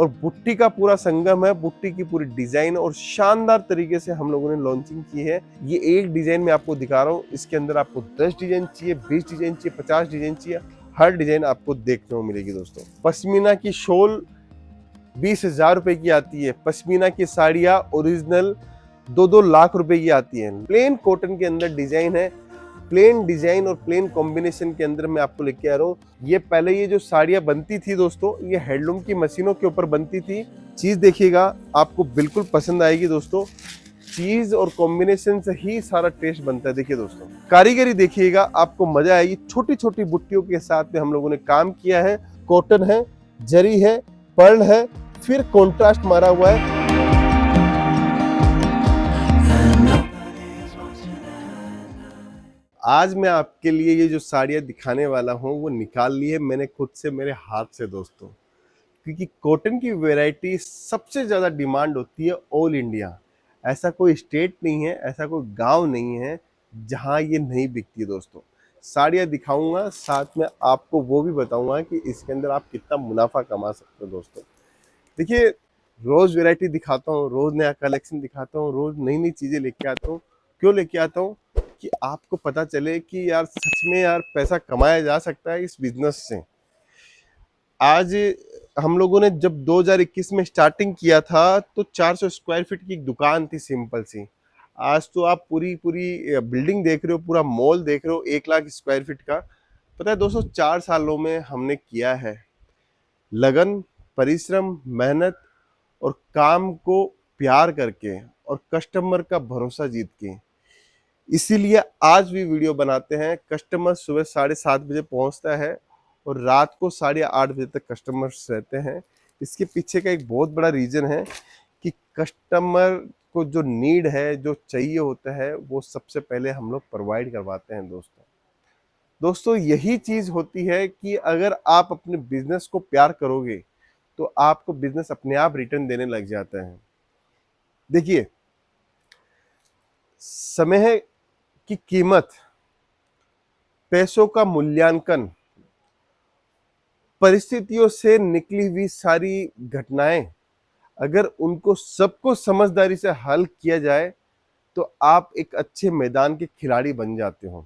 और बुट्टी का पूरा संगम है, बुट्टी की पूरी डिजाइन और शानदार तरीके से हम लोगों ने लॉन्चिंग की है। ये एक डिजाइन में आपको दिखा रहा हूँ, इसके अंदर आपको 10 डिजाइन चाहिए, 20 डिजाइन चाहिए, 50 डिजाइन चाहिए, हर डिजाइन आपको देखने को मिलेगी दोस्तों। पश्मीना की शॉल 20,000 रुपए की आती है, पश्मीना की साड़ियाँ ओरिजिनल 2-2 लाख रुपए की आती है। प्लेन कॉटन के अंदर डिजाइन है, प्लेन डिजाइन और प्लेन कॉम्बिनेशन के अंदर मैं आपको लेके आ रहा हूँ। ये पहले ये जो साड़ियाँ बनती थी दोस्तों, ये हैंडलूम की मशीनों के ऊपर बनती थी। चीज देखिएगा, आपको बिल्कुल पसंद आएगी दोस्तों। चीज और कॉम्बिनेशन से ही सारा टेस्ट बनता है। देखिए दोस्तों, कारीगरी देखिएगा, आपको मजा आएगी। छोटी छोटी बुट्टियों के साथ में हम लोगों ने काम किया है। कॉटन है, जरी है, पर्ल है, फिर कॉन्ट्रास्ट मारा हुआ है। आज मैं आपके लिए ये जो साड़ियाँ दिखाने वाला हूँ वो निकाल ली है मैंने खुद से, मेरे हाथ से दोस्तों, क्योंकि कॉटन की वैरायटी सबसे ज़्यादा डिमांड होती है ऑल इंडिया। ऐसा कोई स्टेट नहीं है, ऐसा कोई गांव नहीं है जहां ये नहीं बिकती दोस्तों। साड़ियाँ दिखाऊंगा, साथ में आपको वो भी बताऊंगा कि इसके अंदर आप कितना मुनाफा कमा सकते हो दोस्तों। देखिए, रोज़ वैरायटी दिखाता हूँ, रोज़ नया कलेक्शन दिखाता हूँ, रोज़ नई नई चीज़ें लेके आता हूँ। क्यों लेके आता हूँ? कि आपको पता चले कि यार सच में यार पैसा कमाया जा सकता है इस बिजनेस से। आज हम लोगों ने जब 2021 में स्टार्टिंग किया था तो 400 स्क्वायर फीट की एक दुकान थी सिंपल सी। आज तो आप पूरी पूरी बिल्डिंग देख रहे हो, पूरा मॉल देख रहे हो 1 लाख स्क्वायर फीट का। पता है दोस्तों, 4 सालों में हमने किया है लगन, परिश्रम, मेहनत और काम को प्यार करके और कस्टमर का भरोसा जीत के। इसीलिए आज भी वीडियो बनाते हैं। कस्टमर सुबह 7:30 बजे पहुंचता है और रात को 8:30 बजे तक कस्टमर्स रहते हैं। इसके पीछे का एक बहुत बड़ा रीजन है कि कस्टमर को जो नीड है, जो चाहिए होता है, वो सबसे पहले हम लोग प्रोवाइड करवाते हैं दोस्तों। दोस्तों, यही चीज होती है कि अगर आप अपने बिजनेस को प्यार करोगे तो आपको बिजनेस अपने आप रिटर्न देने लग जाता है। देखिए, समय की कीमत, पैसों का मूल्यांकन, परिस्थितियों से निकली हुई सारी घटनाएं, अगर उनको सबको समझदारी से हल किया जाए तो आप एक अच्छे मैदान के खिलाड़ी बन जाते हो।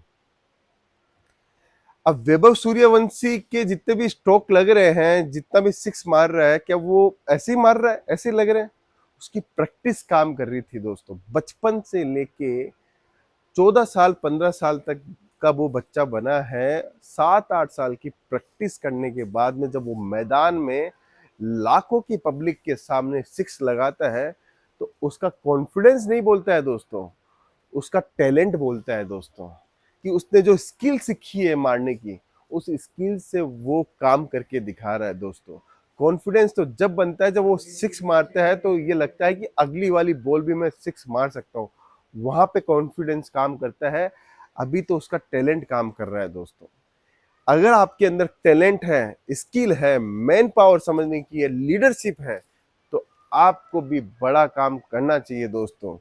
अब वैभव सूर्यवंशी के जितने भी स्ट्रोक लग रहे हैं, जितना भी सिक्स मार रहा है, क्या वो ऐसे ही मार रहा है, ऐसे ही लग रहे हैं? उसकी प्रैक्टिस काम कर रही थी दोस्तों। बचपन से लेके 14 साल 15 साल तक का वो बच्चा बना है। 7-8 साल की प्रैक्टिस करने के बाद में जब वो मैदान में लाखों की पब्लिक के सामने सिक्स लगाता है तो उसका कॉन्फिडेंस नहीं बोलता है दोस्तों, उसका टैलेंट बोलता है दोस्तों। कि उसने जो स्किल सीखी है मारने की, उस स्किल से वो काम करके दिखा रहा है दोस्तों। कॉन्फिडेंस तो जब बनता है जब वो सिक्स मारता है तो ये लगता है कि अगली वाली बॉल भी मैं सिक्स मार सकता हूँ। वहां पे कॉन्फिडेंस काम करता है। अभी तो उसका टैलेंट काम कर रहा है दोस्तों। अगर आपके अंदर टैलेंट है, स्किल है, मैन पावर समझने की है, लीडरशिप है, तो आपको भी बड़ा काम करना चाहिए दोस्तों।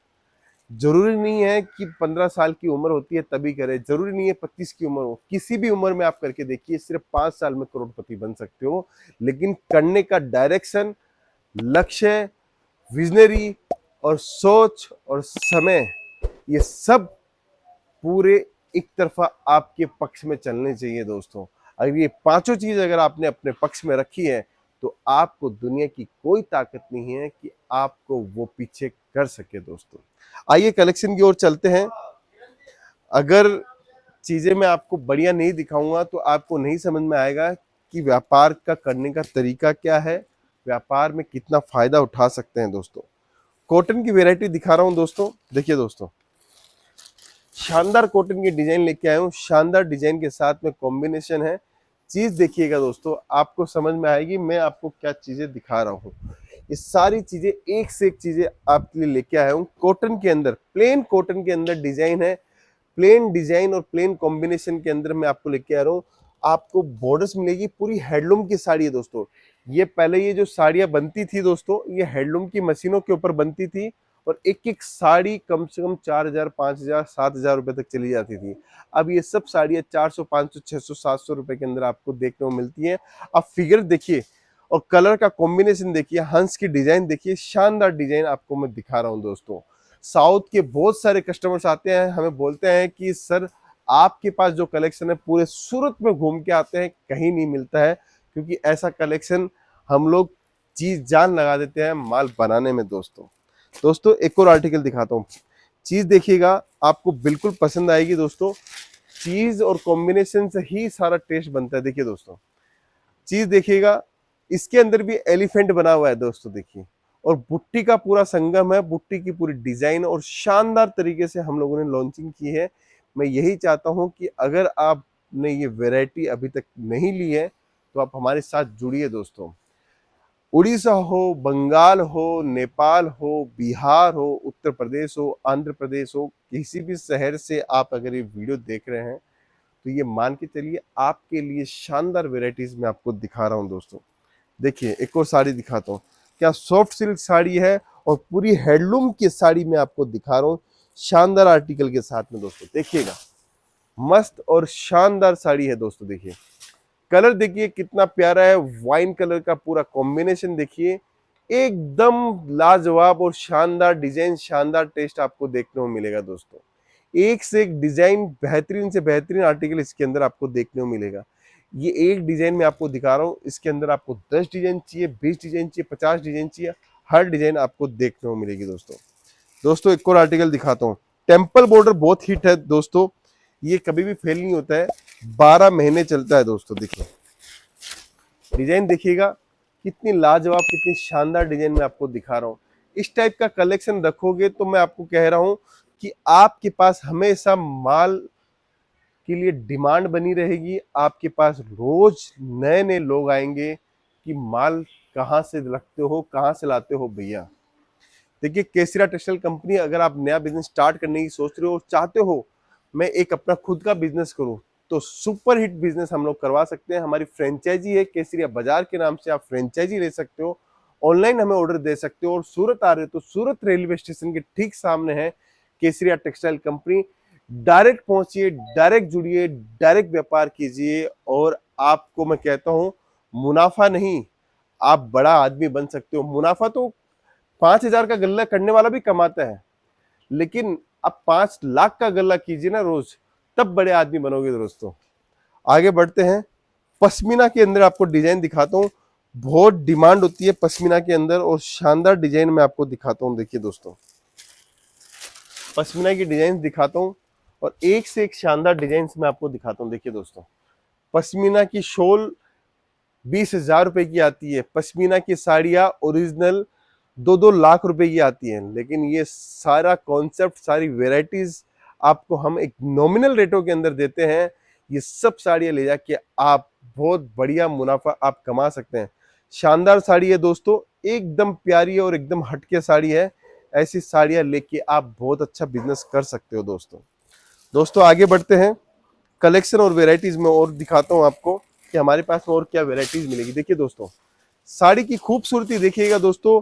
जरूरी नहीं है कि 15 साल की उम्र होती है तभी करें, जरूरी नहीं है 25 की उम्र हो, किसी भी उम्र में आप करके देखिए। सिर्फ 5 साल में करोड़पति बन सकते हो, लेकिन करने का डायरेक्शन, लक्ष्य, विजनरी और सोच और समय, ये सब पूरे एक तरफा आपके पक्ष में चलने चाहिए दोस्तों। अगर ये पांचों चीज अगर आपने अपने पक्ष में रखी है तो आपको दुनिया की कोई ताकत नहीं है कि आपको वो पीछे कर सके दोस्तों। आइए कलेक्शन की ओर चलते हैं। अगर चीजें मैं आपको बढ़िया नहीं दिखाऊंगा तो आपको नहीं समझ में आएगा कि व्यापार का करने का तरीका क्या है, व्यापार में कितना फायदा उठा सकते हैं दोस्तों। कॉटन की वैरायटी दिखा रहा हूं दोस्तों। देखिए दोस्तों, शानदार कॉटन की डिजाइन लेके आया हूँ, शानदार डिजाइन के साथ में कॉम्बिनेशन है। चीज देखिएगा दोस्तों, आपको समझ में आएगी मैं आपको क्या चीजें दिखा रहा हूँ। ये सारी चीजें एक से एक चीजें आपके लिए लेके आया हूँ। कॉटन के अंदर, प्लेन कॉटन के अंदर डिजाइन है, प्लेन डिजाइन और प्लेन कॉम्बिनेशन के अंदर मैं आपको लेके आ रहा हूँ। आपको बॉर्डर्स मिलेगी, पूरी हैंडलूम की साड़ी है दोस्तों। ये पहले ये जो साड़ियाँ बनती थी दोस्तों, ये हैंडलूम की मशीनों के ऊपर बनती थी और एक एक साड़ी कम से कम 4,000, 5,000, 7,000 रुपए तक चली जाती थी। अब ये सब साड़ियाँ 400, 500, 600, 700 रुपए के अंदर आपको देखने को मिलती है। अब फिगर देखिए, और कलर का कॉम्बिनेशन देखिए, हंस की डिजाइन देखिए, शानदार डिजाइन आपको मैं दिखा रहा हूं दोस्तों। साउथ के बहुत सारे कस्टमर्स आते हैं, हमें बोलते हैं कि सर आपके पास जो कलेक्शन है पूरे सूरत में घूम के आते हैं, कहीं नहीं मिलता है, क्योंकि ऐसा कलेक्शन हम लोग चीज जान लगा देते हैं माल बनाने में दोस्तों। दोस्तों एक और आर्टिकल दिखाता हूँ, चीज देखिएगा, आपको बिल्कुल पसंद आएगी दोस्तों। चीज और कॉम्बिनेशन से ही सारा टेस्ट बनता है। देखिए दोस्तों, चीज देखिएगा, इसके अंदर भी एलिफेंट बना हुआ है दोस्तों, देखिए, और बुट्टी का पूरा संगम है, बुट्टी की पूरी डिजाइन और शानदार तरीके से हम लोगों ने लॉन्चिंग की है। मैं यही चाहता हूं कि अगर आपने ये वैरायटी अभी तक नहीं ली है तो आप हमारे साथ जुड़िए दोस्तों। उड़ीसा हो, बंगाल हो, नेपाल हो, बिहार हो, उत्तर प्रदेश हो, आंध्र प्रदेश हो, किसी भी शहर से आप अगर ये वीडियो देख रहे हैं तो ये मान के चलिए आपके लिए शानदार वेराइटीज में आपको दिखा रहा हूं दोस्तों। देखिए एक और साड़ी दिखाता हूँ, क्या सॉफ्ट सिल्क साड़ी है और पूरी हैंडलूम की साड़ी में आपको दिखा रहा हूँ शानदार आर्टिकल के साथ में दोस्तों। देखिएगा, मस्त और शानदार साड़ी है दोस्तों। देखिए कलर देखिए कितना प्यारा है, वाइन कलर का पूरा कॉम्बिनेशन देखिए, एकदम लाजवाब और शानदार डिजाइन, शानदार टेस्ट आपको देखने को मिलेगा दोस्तों। एक से एक डिजाइन, बेहतरीन से बेहतरीन आर्टिकल इसके अंदर आपको देखने को मिलेगा। ये एक डिजाइन में आपको दिखा रहा हूँ, इसके अंदर आपको 10 डिजाइन चाहिए, 20 डिजाइन चाहिए, 50 डिजाइन चाहिए, हर डिजाइन आपको देखने को मिलेगी दोस्तों। दोस्तों एक और आर्टिकल दिखाता हूँ, टेम्पल बॉर्डर बहुत हिट है दोस्तों, ये कभी भी फेल नहीं होता है, 12 महीने चलता है दोस्तों। देखिए डिजाइन देखिएगा, कितनी लाजवाब, कितनी शानदार डिजाइन में आपको दिखा रहा हूँ। इस टाइप का कलेक्शन रखोगे तो मैं आपको कह रहा हूँ कि आपके पास हमेशा माल के लिए डिमांड बनी रहेगी। आपके पास रोज नए नए लोग आएंगे कि माल कहाँ से रखते हो, कहाँ से लाते हो भैया। देखिए केसरिया टेक्सटाइल कंपनी, अगर आप नया बिजनेस स्टार्ट करने की सोच रहे हो और चाहते हो मैं एक अपना खुद का बिजनेस करूं, तो सुपर हिट बिजनेस हम लोग करवा सकते हैं। हमारी फ्रेंचाइजी है केसरिया बाजार के नाम से, आप फ्रेंचाइजी ले सकते हो, ऑनलाइन हमें ऑर्डर दे सकते हो। और सूरत आ रहे हो तो सूरत रेलवे स्टेशन के ठीक सामने है केसरिया टेक्सटाइल कंपनी। डायरेक्ट पहुंचिए, डायरेक्ट जुड़िए, डायरेक्ट व्यापार कीजिए और आपको मैं कहता हूं मुनाफा नहीं, आप बड़ा आदमी बन सकते हो। मुनाफा तो 5,000 का गल्ला करने वाला भी कमाता है, लेकिन आप 5 लाख का गल्ला कीजिए ना रोज, तब बड़े आदमी बनोगे दोस्तों। आगे बढ़ते हैं, पश्मीना के अंदर आपको डिजाइन दिखाता हूँ, बहुत डिमांड होती है पश्मीना के अंदर और शानदार डिजाइन में आपको दिखाता हूँ। देखिए दोस्तों, पश्मीना की डिजाइन दिखाता हूँ और एक से एक शानदार डिजाइन में आपको दिखाता हूँ। देखिए दोस्तों, पश्मीना की शॉल 20,000 रुपए की आती है, पश्मीना की साड़ियाँ ओरिजिनल 2-2 लाख रुपए की आती हैं, लेकिन ये सारा कॉन्सेप्ट, सारी वेराइटीज आपको हम एक नॉमिनल रेटों के अंदर देते हैं। ये सब साड़ियाँ ले जाके आप बहुत बढ़िया मुनाफा आप कमा सकते हैं। शानदार साड़ी है दोस्तों, एकदम प्यारी है और एकदम हटके साड़ी है। ऐसी साड़ियाँ लेके आप बहुत अच्छा बिजनेस कर सकते हो दोस्तों। दोस्तों आगे बढ़ते हैं, कलेक्शन और वेराइटीज में और दिखाता हूँ आपको कि हमारे पास में और क्या वेराइटीज मिलेगी। देखिए दोस्तों, साड़ी की खूबसूरती देखिएगा दोस्तों,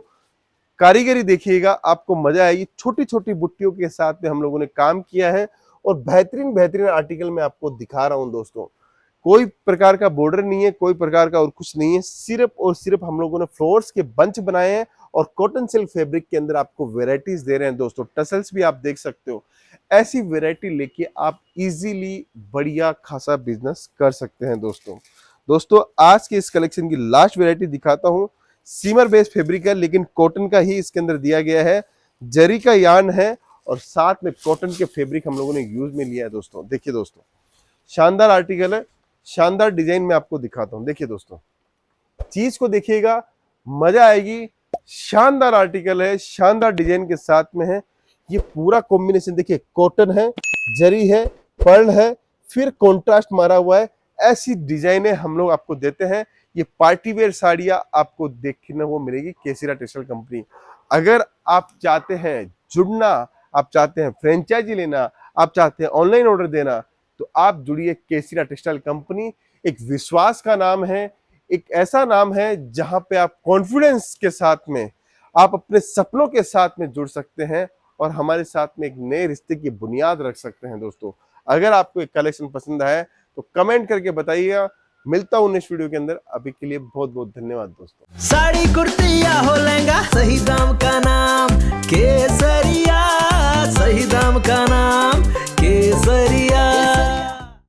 कारीगरी देखिएगा, आपको मजा आएगी। छोटी छोटी बुट्टियों के साथ में हम लोगों ने काम किया है और बेहतरीन बेहतरीन आर्टिकल में आपको दिखा रहा हूं दोस्तों। कोई प्रकार का बॉर्डर नहीं है, कोई प्रकार का और कुछ नहीं है, सिर्फ और सिर्फ हम लोगों ने फ्लोर्स के बंच बनाए हैं और कॉटन सिल्क फैब्रिक के अंदर आपको वेराइटीज दे रहे हैं दोस्तों। टसल्स भी आप देख सकते हो। ऐसी वेराइटी लेके आप इजीली बढ़िया खासा बिजनेस कर सकते हैं दोस्तों। दोस्तों आज के इस कलेक्शन की लास्ट वेराइटी दिखाता हूं, सीमर बेस्ड फैब्रिक है लेकिन कॉटन का ही इसके अंदर दिया गया है, जरी का यान है और साथ में कॉटन के फैब्रिक हम लोगों ने यूज में लिया है दोस्तों। देखिए दोस्तों, शानदार आर्टिकल है, शानदार डिजाइन में आपको दिखाता हूं। देखिए दोस्तों, चीज को देखिएगा, मजा आएगी। शानदार आर्टिकल है, शानदार डिजाइन के साथ में है। ये पूरा कॉम्बिनेशन देखिए, कॉटन है, जरी है, पर्ल है, फिर कॉन्ट्रास्ट मारा हुआ है। ऐसी डिजाइनें हम लोग आपको देते हैं। ये पार्टी वेयर साड़ियां आपको देखने को मिलेगी केसरिया टेक्सटाइल कंपनी। अगर आप चाहते हैं जुड़ना, आप चाहते हैं फ्रेंचाइजी लेना, आप चाहते हैं ऑनलाइन ऑर्डर देना, तो आप जुड़िए केसरिया टेक्सटाइल कंपनी। एक विश्वास का नाम है, एक ऐसा नाम है जहां पे आप कॉन्फिडेंस के साथ में, आप अपने सपनों के साथ में जुड़ सकते हैं और हमारे साथ में एक नए रिश्ते की बुनियाद रख सकते हैं दोस्तों। अगर आपको एक कलेक्शन पसंद आए तो कमेंट करके बताइएगा, मिलता हूँ नेक्स्ट वीडियो के अंदर, अभी के लिए बहुत बहुत धन्यवाद दोस्तों। साड़ी कुर्ती या हो